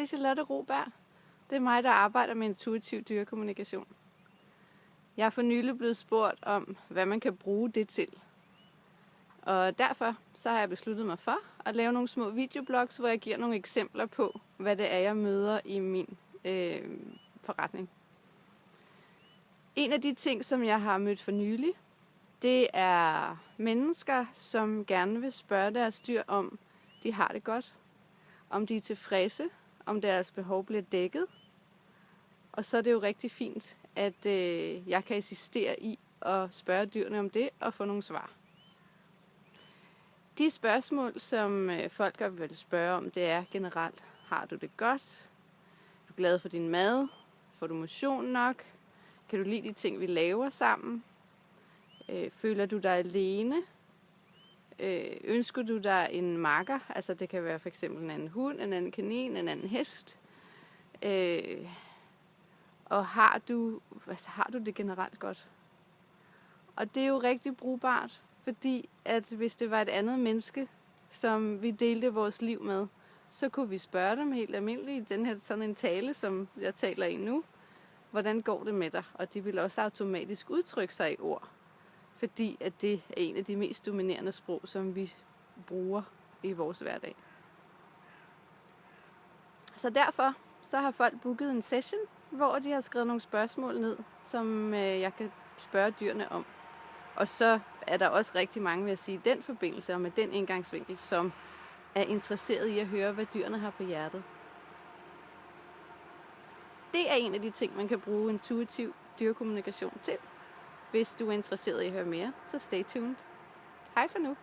det er Charlotte Roberg. Det er mig, der arbejder med intuitiv dyrekommunikation. Jeg er for nylig blevet spurgt om, hvad man kan bruge det til. Og derfor så har jeg besluttet mig for at lave nogle små videoblogs, hvor jeg giver nogle eksempler på, hvad det er, jeg møder i min forretning. En af de ting, som jeg har mødt for nylig, det er mennesker, som gerne vil spørge deres dyr om, de har det godt, om de er tilfredse, om deres behov bliver dækket. Og så er det jo rigtig fint, at jeg kan assistere i at spørge dyrene om det og få nogle svar. De spørgsmål, som folk vil spørge om, det er generelt, har du det godt? Er du glad for din mad? Får du motion nok? Kan du lide de ting, vi laver sammen? Føler du dig alene? Ønsker du dig en makker? Altså det kan være for eksempel en anden hund, en anden kanin, en anden hest. Og har du det generelt godt? Og det er jo rigtig brugbart, fordi at hvis det var et andet menneske, som vi delte vores liv med, så kunne vi spørge dem helt almindeligt i den her sådan en tale, som jeg taler i nu. Hvordan går det med dig? Og de vil også automatisk udtrykke sig i ord, fordi at det er en af de mest dominerende sprog, som vi bruger i vores hverdag. Så derfor så har folk booket en session, hvor de har skrevet nogle spørgsmål ned, som jeg kan spørge dyrene om. Og så er der også rigtig mange, vil jeg sige, i den forbindelse og med den indgangsvinkel, som er interesseret i at høre, hvad dyrene har på hjertet. Det er en af de ting, man kan bruge intuitiv dyrekommunikation til. Hvis du er interesseret i at høre mere, så stay tuned. Hej for nu.